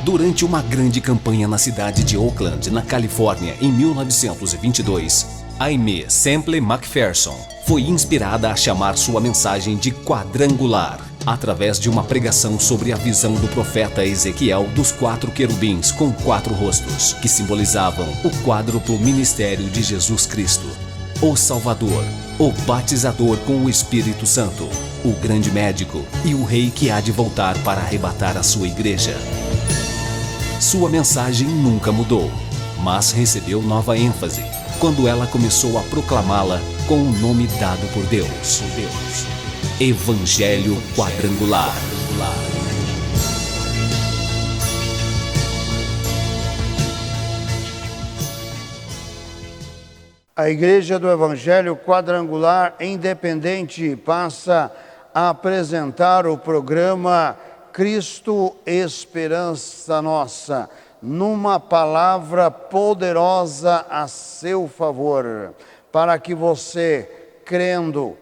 Durante uma grande campanha na cidade de Oakland, na Califórnia, em 1922, Aimee Semple McPherson foi inspirada a chamar sua mensagem de quadrangular, através de uma pregação sobre a visão do profeta Ezequiel dos 4 querubins com 4 rostos, que simbolizavam o quádruplo ministério de Jesus Cristo: o Salvador, o Batizador com o Espírito Santo, o Grande Médico e o Rei que há de voltar para arrebatar a sua igreja. Sua mensagem nunca mudou, mas recebeu nova ênfase quando ela começou a proclamá-la com o nome dado por Deus: Evangelho Quadrangular. A Igreja do Evangelho Quadrangular Independente passa a apresentar o programa Cristo Esperança Nossa, numa palavra poderosa a seu favor, para que você, crendo,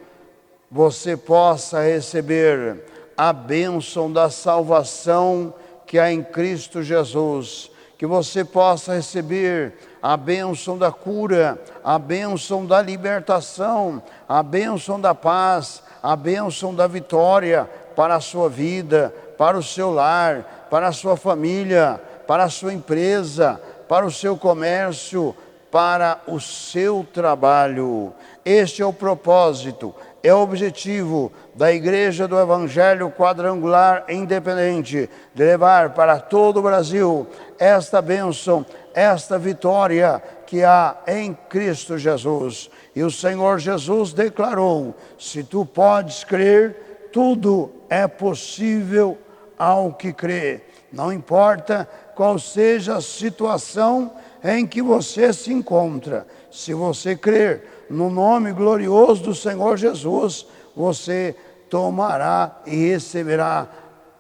você possa receber a bênção da salvação que há em Cristo Jesus, que você possa receber a bênção da cura, a bênção da libertação, a bênção da paz, a bênção da vitória para a sua vida, para o seu lar, para a sua família, para a sua empresa, para o seu comércio, para o seu trabalho. Este é o propósito, é o objetivo da Igreja do Evangelho Quadrangular Independente, de levar para todo o Brasil esta bênção, esta vitória que há em Cristo Jesus. E o Senhor Jesus declarou: se tu podes crer, tudo é possível ao que crê. Não importa qual seja a situação em que você se encontra, se você crer no nome glorioso do Senhor Jesus, você tomará e receberá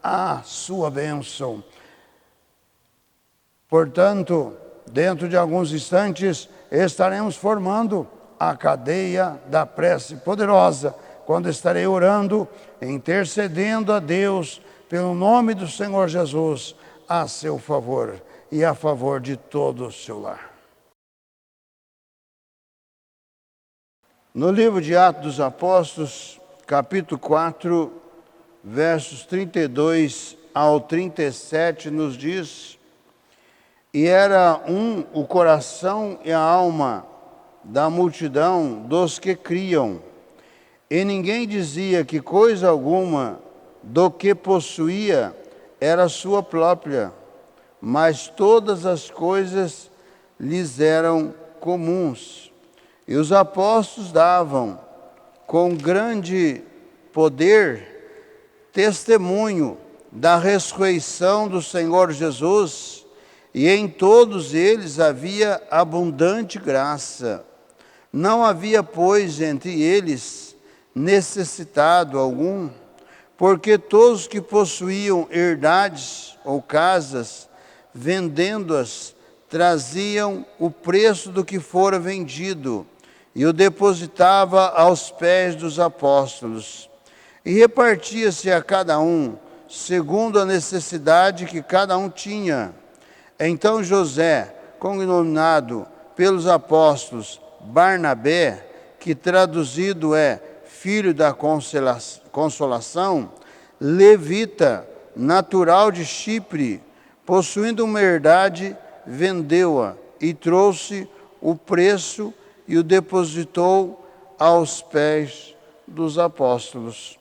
a sua bênção. Portanto, dentro de alguns instantes, estaremos formando a cadeia da prece poderosa, quando estarei orando, intercedendo a Deus pelo nome do Senhor Jesus, a seu favor e a favor de todo o seu lar. No livro de Atos dos Apóstolos, capítulo 4, versos 32 ao 37, nos diz: e era o coração e a alma da multidão dos que criam, e ninguém dizia que coisa alguma do que possuía era sua própria, mas todas as coisas lhes eram comuns. E os apóstolos davam com grande poder testemunho da ressurreição do Senhor Jesus, e em todos eles havia abundante graça. Não havia, pois, entre eles necessitado algum, porque todos que possuíam herdades ou casas, vendendo-as, traziam o preço do que fora vendido e o depositava aos pés dos apóstolos. E repartia-se a cada um, segundo a necessidade que cada um tinha. Então José, cognominado pelos apóstolos Barnabé, que traduzido é filho da consolação, levita, natural de Chipre, possuindo uma herdade, vendeu-a e trouxe o preço e o depositou aos pés dos apóstolos.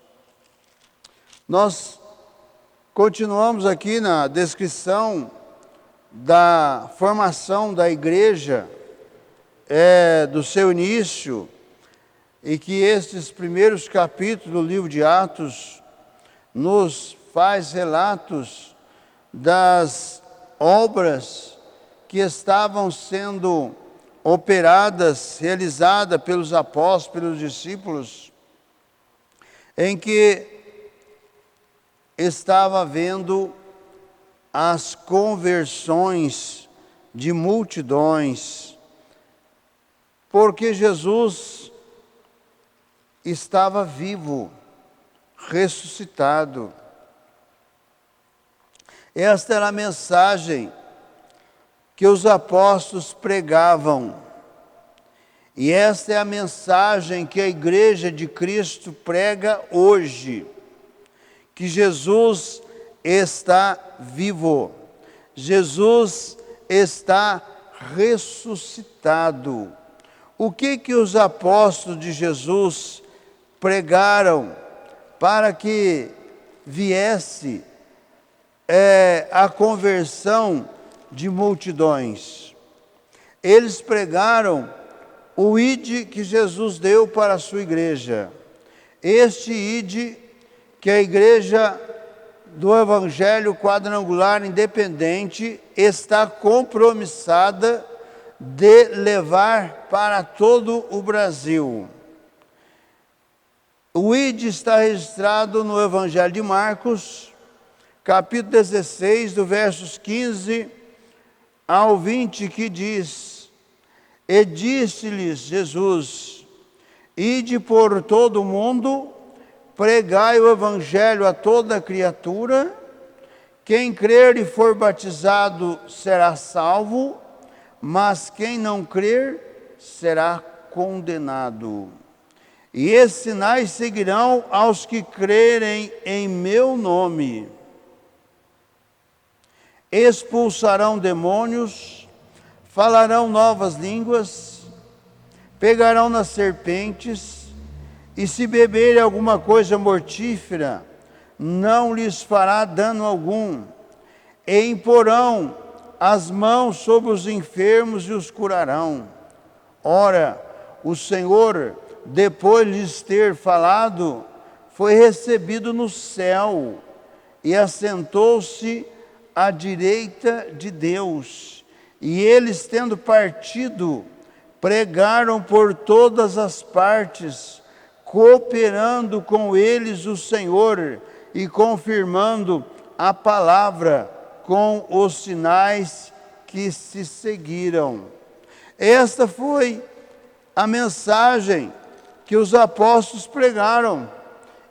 Nós continuamos aqui na descrição da formação da igreja, do seu início, e que estes primeiros capítulos do livro de Atos nos faz relatos das obras que estavam sendo operadas, realizadas pelos apóstolos, pelos discípulos, em que estava havendo as conversões de multidões, porque Jesus estava vivo, ressuscitado. Esta era a mensagem que os apóstolos pregavam. E esta é a mensagem que a Igreja de Cristo prega hoje. Que Jesus está vivo. Jesus está ressuscitado. O que os apóstolos de Jesus pregaram para que viesse a conversão de multidões? Eles pregaram o ide que Jesus deu para a sua igreja. Este ide que a igreja do Evangelho Quadrangular Independente está compromissada de levar para todo o Brasil. O ide está registrado no Evangelho de Marcos, capítulo 16, do versos 15 ao 20, que diz: E disse-lhes Jesus: Ide por todo o mundo, pregai o Evangelho a toda criatura. Quem crer e for batizado será salvo, mas quem não crer será condenado. E esses sinais seguirão aos que crerem em meu nome. Expulsarão demônios, falarão novas línguas, pegarão nas serpentes, e se beberem alguma coisa mortífera, não lhes fará dano algum. E imporão as mãos sobre os enfermos e os curarão. Ora, o Senhor, depois de lhes ter falado, foi recebido no céu e assentou-se à direita de Deus. E eles, tendo partido, pregaram por todas as partes, cooperando com eles o Senhor e confirmando a palavra com os sinais que se seguiram. Esta foi a mensagem que os apóstolos pregaram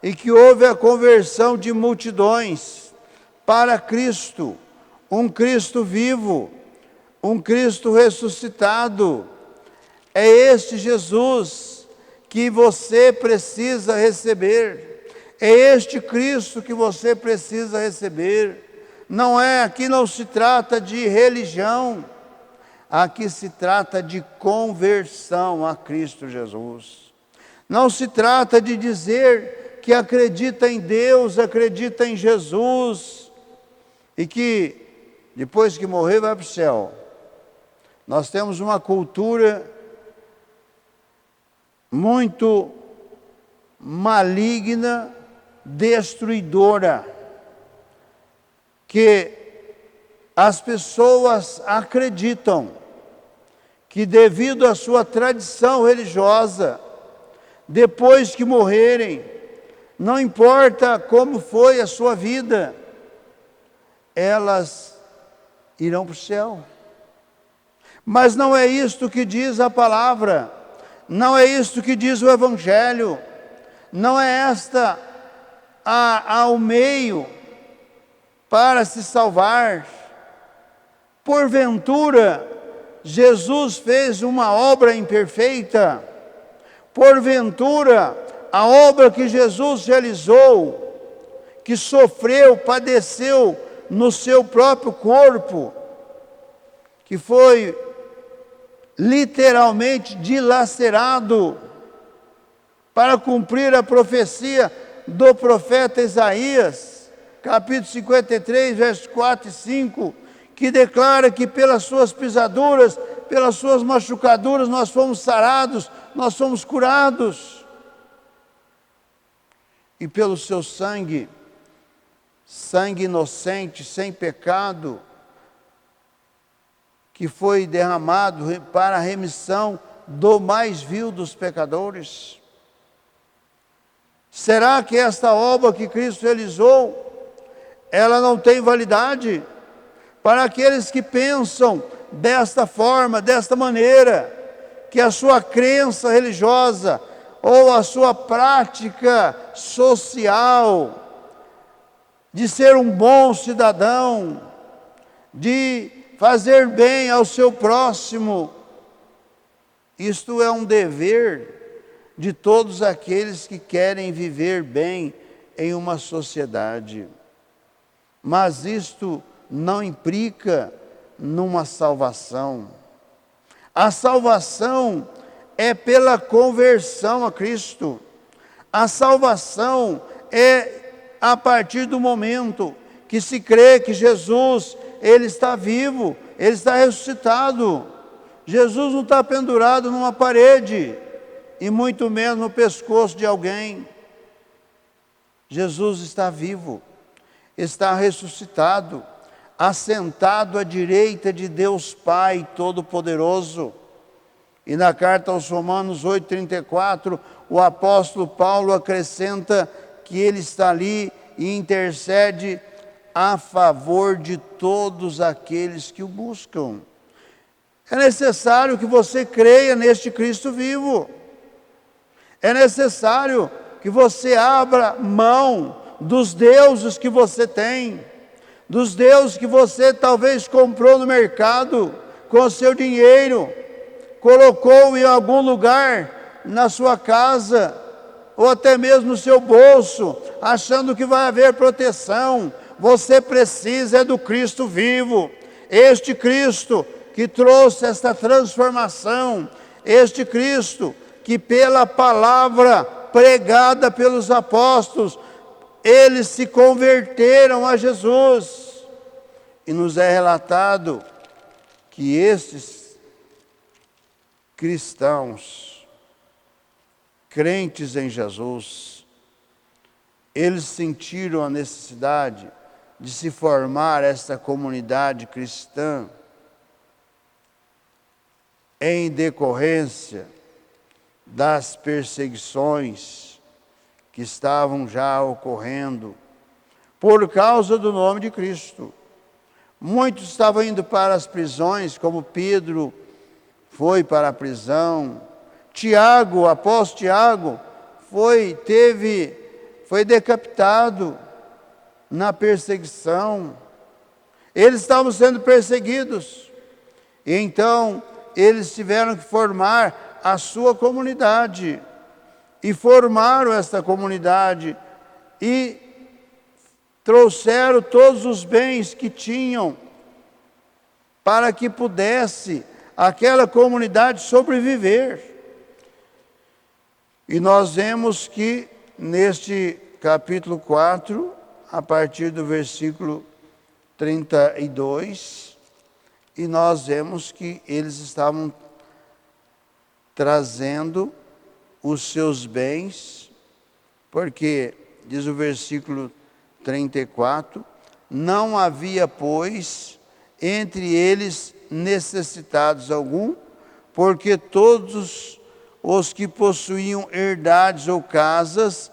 e que houve a conversão de multidões para Cristo, um Cristo vivo, um Cristo ressuscitado. É este Jesus que você precisa receber. É este Cristo que você precisa receber. Aqui não se trata de religião, aqui se trata de conversão a Cristo Jesus. Não se trata de dizer que acredita em Deus, acredita em Jesus, e que depois que morrer vai para o céu. Nós temos uma cultura muito maligna, destruidora, que as pessoas acreditam que devido à sua tradição religiosa, depois que morrerem, não importa como foi a sua vida, elas irão para o céu. Mas não é isto que diz a palavra, não é isto que diz o Evangelho, não é esta ao meio para se salvar. Porventura, Jesus fez uma obra imperfeita? Porventura, a obra que Jesus realizou, que sofreu, padeceu no seu próprio corpo, que foi literalmente dilacerado para cumprir a profecia do profeta Isaías, capítulo 53, versos 4 e 5, que declara que pelas suas pisaduras, pelas suas machucaduras, nós fomos sarados, nós fomos curados. E pelo seu sangue, sangue inocente, sem pecado, que foi derramado para a remissão do mais vil dos pecadores. Será que esta obra que Cristo realizou, ela não tem validade? Para aqueles que pensam desta forma, desta maneira, que a sua crença religiosa ou a sua prática social de ser um bom cidadão, de fazer bem ao seu próximo. Isto é um dever de todos aqueles que querem viver bem em uma sociedade. Mas isto não implica numa salvação. A salvação é pela conversão a Cristo. A salvação é a partir do momento que se crê que Jesus, Ele está vivo, Ele está ressuscitado. Jesus não está pendurado numa parede, e muito menos no pescoço de alguém. Jesus está vivo, está ressuscitado, assentado à direita de Deus Pai Todo-Poderoso. E na carta aos Romanos 8,34, o apóstolo Paulo acrescenta que ele está ali e intercede a favor de todos aqueles que o buscam. É necessário que você creia neste Cristo vivo. É necessário que você abra mão dos deuses que você tem, dos deuses que você talvez comprou no mercado com o seu dinheiro, colocou em algum lugar na sua casa, ou até mesmo no seu bolso, achando que vai haver proteção. Você precisa do Cristo vivo, este Cristo que trouxe esta transformação, este Cristo que pela palavra pregada pelos apóstolos, eles se converteram a Jesus. E nos é relatado que estes cristãos, crentes em Jesus, eles sentiram a necessidade de se formar esta comunidade cristã em decorrência das perseguições que estavam já ocorrendo por causa do nome de Cristo. Muitos estavam indo para as prisões, como Pedro foi para a prisão. Tiago, o apóstolo Tiago, foi decapitado na perseguição. Eles estavam sendo perseguidos. E então eles tiveram que formar a sua comunidade. E formaram esta comunidade e trouxeram todos os bens que tinham para que pudesse aquela comunidade sobreviver. E nós vemos que neste capítulo 4, a partir do versículo 32, e nós vemos que eles estavam trazendo os seus bens, porque, diz o versículo 34, não havia, pois, entre eles necessitados algum, porque todos os que possuíam herdades ou casas,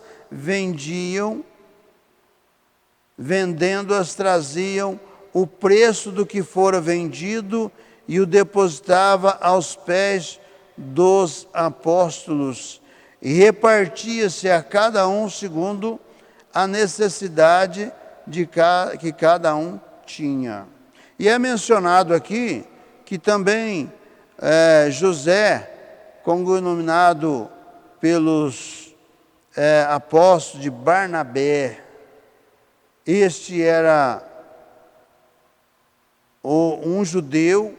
vendendo-as, traziam o preço do que fora vendido e o depositava aos pés dos apóstolos, e repartia-se a cada um segundo a necessidade que cada um tinha. E é mencionado aqui que também José, cognominado pelos apóstolos de Barnabé, este era um judeu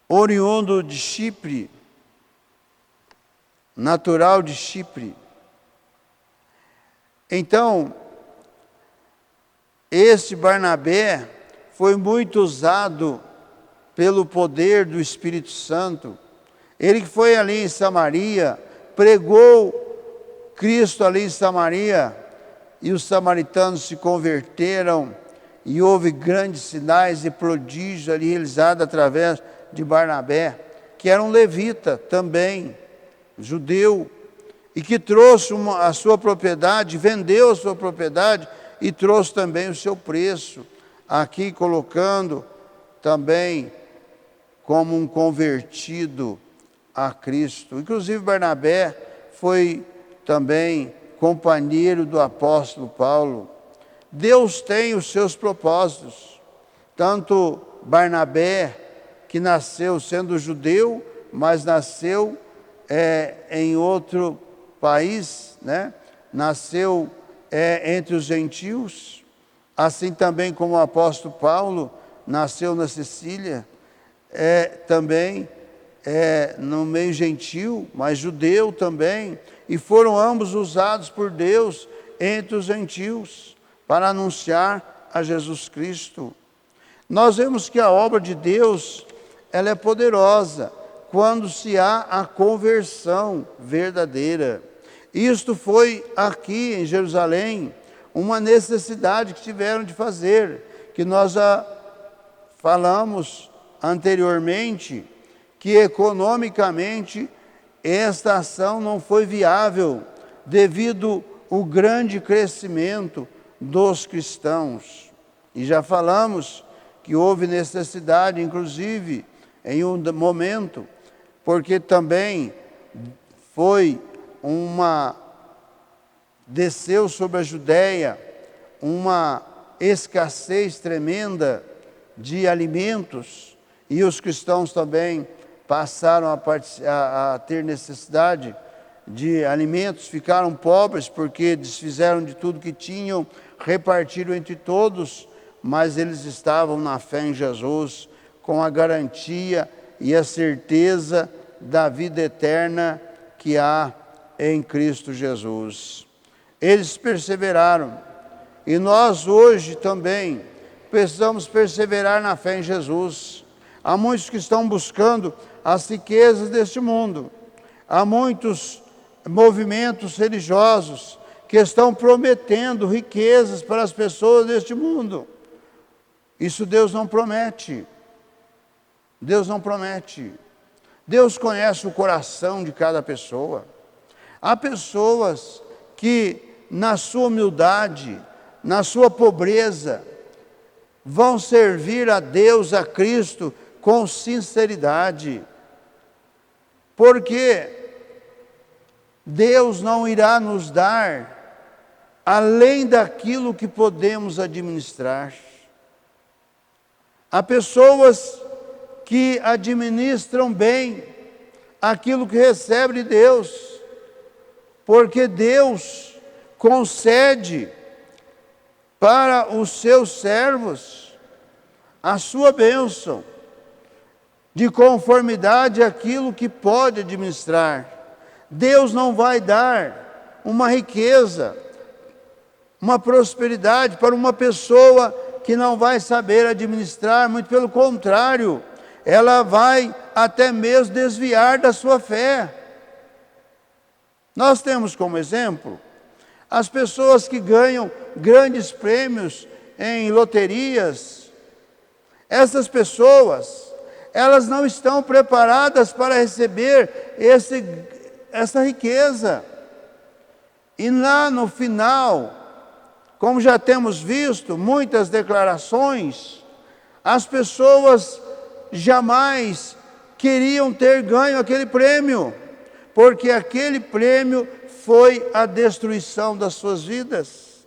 oriundo de Chipre, natural de Chipre. Então, este Barnabé foi muito usado pelo poder do Espírito Santo. Ele que foi ali em Samaria, pregou Cristo ali em Samaria, e os samaritanos se converteram, e houve grandes sinais e prodígios ali realizados através de Barnabé, que era um levita também, judeu, e que trouxe a sua propriedade, vendeu a sua propriedade e trouxe também o seu preço, aqui colocando também como um convertido a Cristo. Inclusive Barnabé foi também companheiro do apóstolo Paulo. Deus tem os seus propósitos. Tanto Barnabé, que nasceu sendo judeu, mas nasceu em outro país, né? Nasceu entre os gentios, assim também como o apóstolo Paulo nasceu na Sicília, também no meio gentil, mas judeu também, e foram ambos usados por Deus entre os gentios para anunciar a Jesus Cristo. Nós vemos que a obra de Deus, ela é poderosa quando se há a conversão verdadeira. Isto foi aqui em Jerusalém uma necessidade que tiveram de fazer, que nós já falamos anteriormente, que economicamente esta ação não foi viável devido ao grande crescimento dos cristãos. E já falamos que houve necessidade, inclusive, em um momento, porque também desceu sobre a Judéia uma escassez tremenda de alimentos, e os cristãos também passaram a ter necessidade de alimentos, ficaram pobres porque desfizeram de tudo que tinham, repartiram entre todos, mas eles estavam na fé em Jesus, com a garantia e a certeza da vida eterna que há em Cristo Jesus. Eles perseveraram, e nós hoje também precisamos perseverar na fé em Jesus. Há muitos que estão buscando as riquezas deste mundo, há muitos movimentos religiosos que estão prometendo riquezas para as pessoas deste mundo. Isso Deus não promete. Deus não promete. Deus conhece o coração de cada pessoa. Há pessoas que, na sua humildade, na sua pobreza, vão servir a Deus, a Cristo, com sinceridade. Porque Deus não irá nos dar além daquilo que podemos administrar. Há pessoas que administram bem aquilo que recebe de Deus, porque Deus concede para os seus servos a sua bênção, de conformidade àquilo que pode administrar. Deus não vai dar uma riqueza, uma prosperidade para uma pessoa que não vai saber administrar, muito pelo contrário, ela vai até mesmo desviar da sua fé. Nós temos como exemplo as pessoas que ganham grandes prêmios em loterias. Essas pessoas, elas não estão preparadas para receber essa riqueza. E lá no final, como já temos visto muitas declarações, as pessoas jamais queriam ter ganho aquele prêmio, porque aquele prêmio foi a destruição das suas vidas.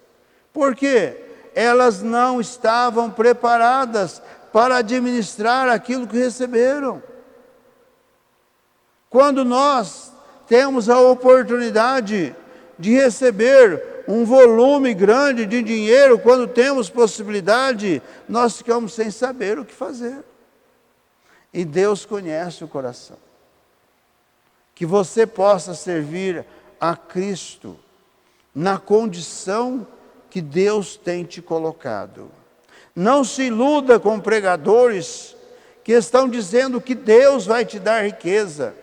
Por quê? Elas não estavam preparadas para administrar aquilo que receberam. Quando nós temos a oportunidade de receber um volume grande de dinheiro, quando temos possibilidade, nós ficamos sem saber o que fazer. E Deus conhece o coração. Que você possa servir a Cristo na condição que Deus tem te colocado. Não se iluda com pregadores que estão dizendo que Deus vai te dar riqueza,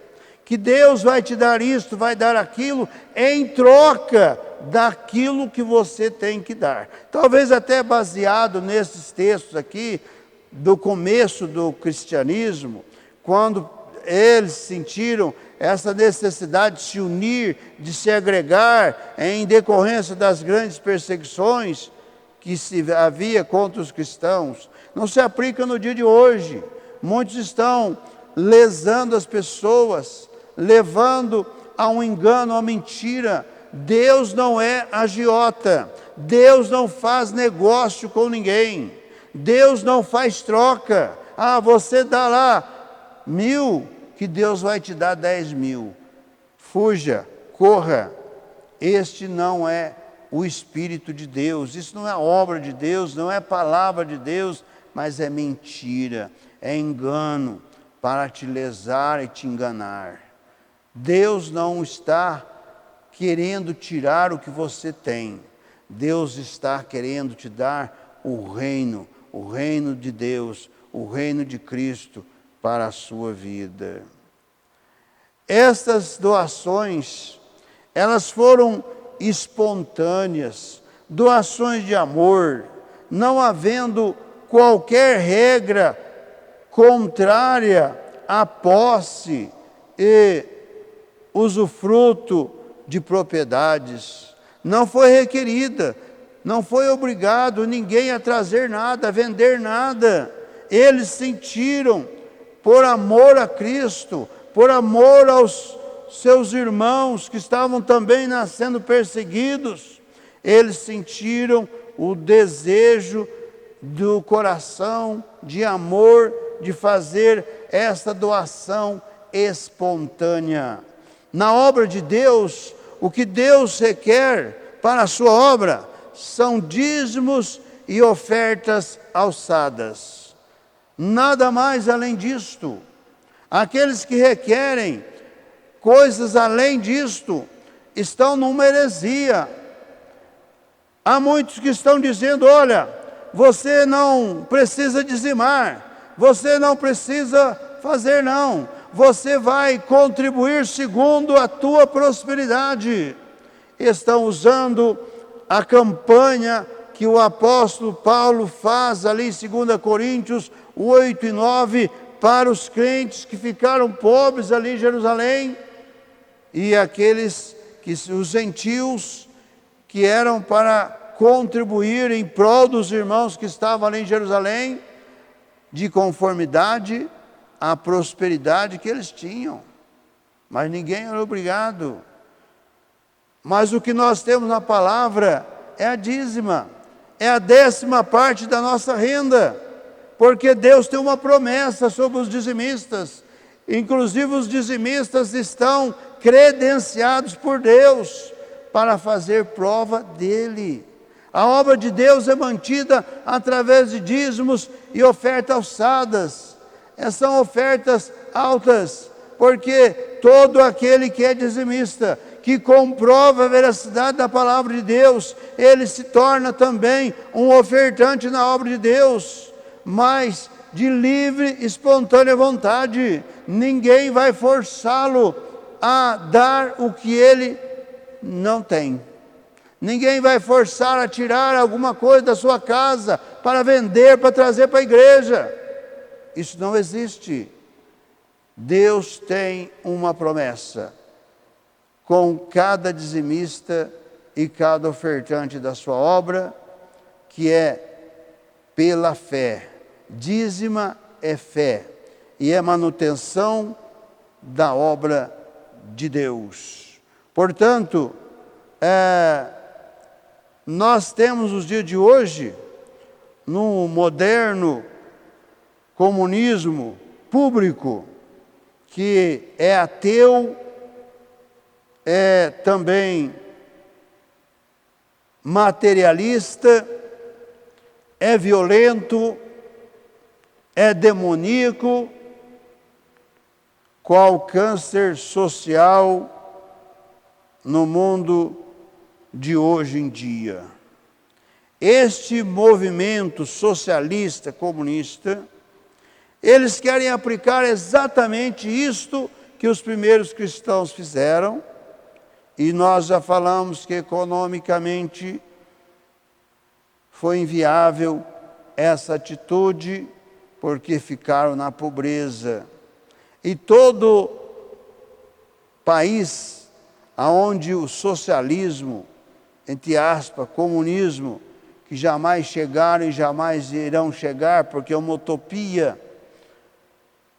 que Deus vai te dar isto, vai dar aquilo, em troca daquilo que você tem que dar. Talvez até baseado nesses textos aqui, do começo do cristianismo, quando eles sentiram essa necessidade de se unir, de se agregar, em decorrência das grandes perseguições que havia contra os cristãos. Não se aplica no dia de hoje. Muitos estão lesando as pessoas, levando a um engano, a uma mentira. Deus não é agiota. Deus não faz negócio com ninguém. Deus não faz troca. Você dá lá 1.000, que Deus vai te dar 10.000. Fuja, corra. Este não é o Espírito de Deus. Isso não é obra de Deus, não é palavra de Deus, mas é mentira, é engano para te lesar e te enganar. Deus não está querendo tirar o que você tem. Deus está querendo te dar o reino de Deus, o reino de Cristo para a sua vida. Estas doações, elas foram espontâneas, doações de amor, não havendo qualquer regra contrária à posse e usufruto de propriedades. Não foi requerida, não foi obrigado ninguém a trazer nada, a vender nada. Eles sentiram, por amor a Cristo, por amor aos seus irmãos que estavam também sendo perseguidos, eles sentiram o desejo do coração de amor, de fazer esta doação espontânea. Na obra de Deus, o que Deus requer para a sua obra são dízimos e ofertas alçadas. Nada mais além disto. Aqueles que requerem coisas além disto estão numa heresia. Há muitos que estão dizendo: olha, você não precisa dizimar, você não precisa fazer não, você vai contribuir segundo a tua prosperidade. Estão usando a campanha que o apóstolo Paulo faz ali em 2 Coríntios 8 e 9, para os crentes que ficaram pobres ali em Jerusalém, e aqueles, os gentios, que eram para contribuir em prol dos irmãos que estavam ali em Jerusalém, de conformidade à prosperidade que eles tinham. Mas ninguém era obrigado. Mas o que nós temos na palavra é a dízima, é a 10ª parte da nossa renda, porque Deus tem uma promessa sobre os dizimistas. Inclusive os dizimistas estão credenciados por Deus para fazer prova dele. A obra de Deus é mantida através de dízimos e ofertas alçadas. São ofertas altas, porque todo aquele que é dizimista, que comprova a veracidade da palavra de Deus, ele se torna também um ofertante na obra de Deus, mas de livre, espontânea vontade. Ninguém vai forçá-lo a dar o que ele não tem. Ninguém vai forçar a tirar alguma coisa da sua casa para vender, para trazer para a igreja. Isso não existe. Deus tem uma promessa com cada dizimista e cada ofertante da sua obra, que é pela fé. Dízima é fé e é manutenção da obra de Deus. Portanto, nós temos os dias de hoje, no moderno comunismo público, que é ateu, é também materialista, é violento, é demoníaco, qual câncer social no mundo de hoje em dia. Este movimento socialista, comunista, eles querem aplicar exatamente isto que os primeiros cristãos fizeram, e nós já falamos que economicamente foi inviável essa atitude, porque ficaram na pobreza. E todo país aonde o socialismo, entre aspas, comunismo, que jamais chegaram e jamais irão chegar, porque é uma utopia,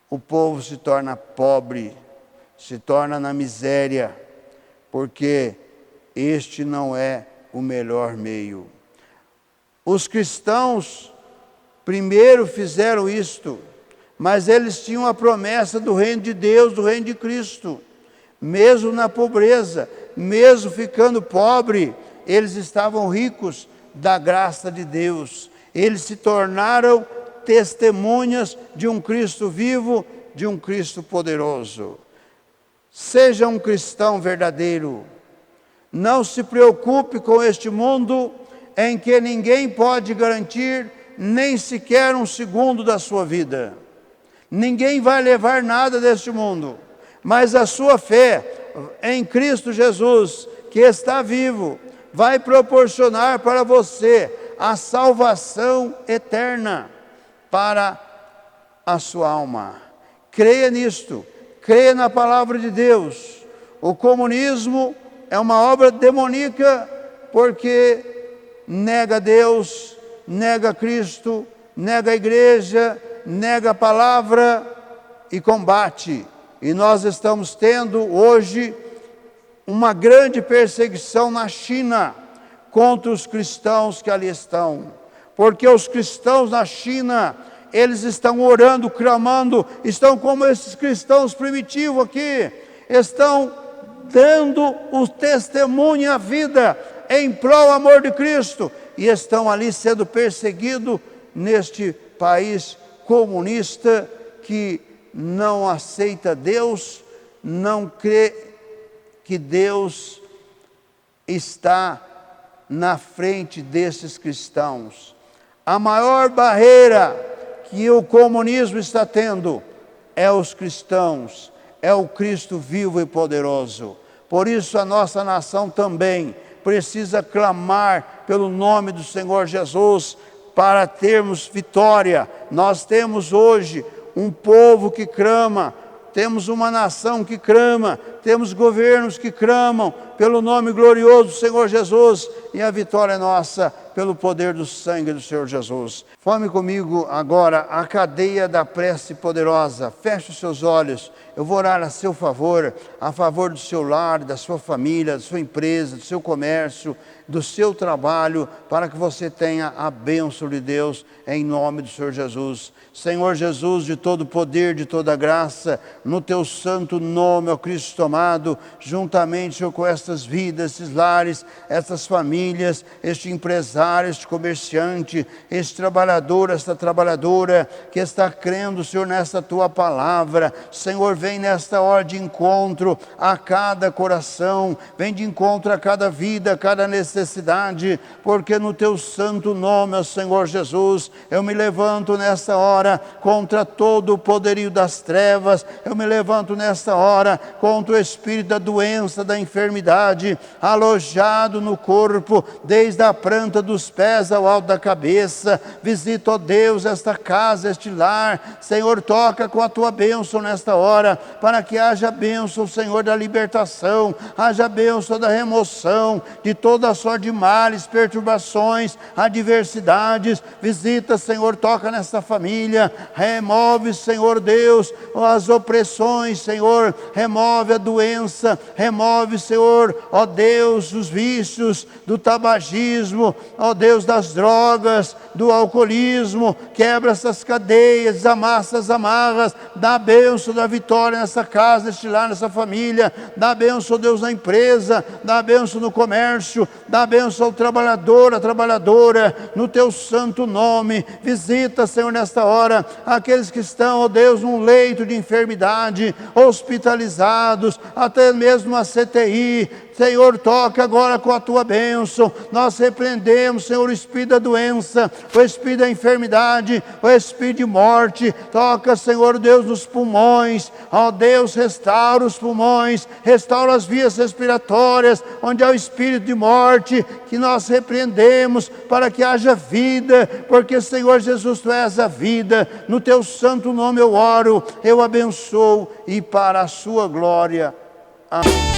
o povo se torna pobre, se torna na miséria, porque este não é o melhor meio. Os cristãos primeiro fizeram isto, mas eles tinham a promessa do reino de Deus, do reino de Cristo. Mesmo na pobreza, mesmo ficando pobre, eles estavam ricos da graça de Deus. Eles se tornaram testemunhas de um Cristo vivo, de um Cristo poderoso. Seja um cristão verdadeiro. Não se preocupe com este mundo em que ninguém pode garantir nem sequer um segundo da sua vida. Ninguém vai levar nada deste mundo, mas a sua fé em Cristo Jesus, que está vivo, vai proporcionar para você a salvação eterna para a sua alma. Creia nisto, creia na palavra de Deus. O comunismo é uma obra demoníaca porque nega Deus, nega Cristo, nega a igreja, nega a palavra e combate. E nós estamos tendo hoje uma grande perseguição na China contra os cristãos que ali estão. Porque os cristãos na China, eles estão orando, clamando, estão como esses cristãos primitivos aqui, estão dando o testemunho e a vida em prol do amor de Cristo, e estão ali sendo perseguidos neste país comunista que não aceita Deus, não crê que Deus está na frente desses cristãos. A maior barreira que o comunismo está tendo é os cristãos, é o Cristo vivo e poderoso. Por isso a nossa nação também precisa clamar pelo nome do Senhor Jesus para termos vitória. Nós temos hoje um povo que clama, temos uma nação que clama, temos governos que clamam pelo nome glorioso do Senhor Jesus, e a vitória é nossa pelo poder do sangue do Senhor Jesus. Forme comigo agora a cadeia da prece poderosa. Feche os seus olhos. Eu vou orar a seu favor, a favor do seu lar, da sua família, da sua empresa, do seu comércio, do seu trabalho, para que você tenha a bênção de Deus, em nome do Senhor Jesus. Senhor Jesus, de todo poder, de toda graça, no teu santo nome, ó Cristo amado, juntamente, Senhor, com estas vidas, esses lares, essas famílias, este empresário, este comerciante, este trabalhador, esta trabalhadora, que está crendo, Senhor, nesta tua palavra. Senhor, vem nesta hora de encontro a cada coração, vem de encontro a cada vida, a cada necessidade, porque no teu santo nome, ó Senhor Jesus, eu me levanto nesta hora contra todo o poderio das trevas, eu me levanto nesta hora contra o espírito da doença, da enfermidade, alojado no corpo, desde a planta dos pés ao alto da cabeça. Visita, ó Deus, esta casa, este lar. Senhor, toca com a tua bênção nesta hora, para que haja bênção, Senhor, da libertação, haja bênção da remoção de toda a sorte de males, perturbações, adversidades. Visita, Senhor, toca nesta família, remove, Senhor Deus, as opressões, Senhor, remove a doença, remove, Senhor, ó Deus, os vícios do tabagismo, ó Deus, das drogas, do alcoolismo. Quebra essas cadeias, desamassa as amarras, dá a bênção da vitória nessa casa, neste lar, nessa família. Dá a bênção, Deus, na empresa, dá a bênção no comércio, dá a bênção ao trabalhador, à trabalhadora, no teu santo nome. Visita, Senhor, nesta hora, aqueles que estão, ó Deus, num leito de enfermidade, hospitalizados, até mesmo a CTI. Senhor, toca agora com a tua bênção. Nós repreendemos, Senhor, o espírito da doença, o espírito da enfermidade, o espírito de morte. Toca, Senhor Deus, nos pulmões. Ó Deus, restaura os pulmões, restaura as vias respiratórias, onde há o espírito de morte, que nós repreendemos, para que haja vida, porque, Senhor Jesus, tu és a vida. No teu santo nome eu oro, eu abençoo, e para a sua glória. Amém.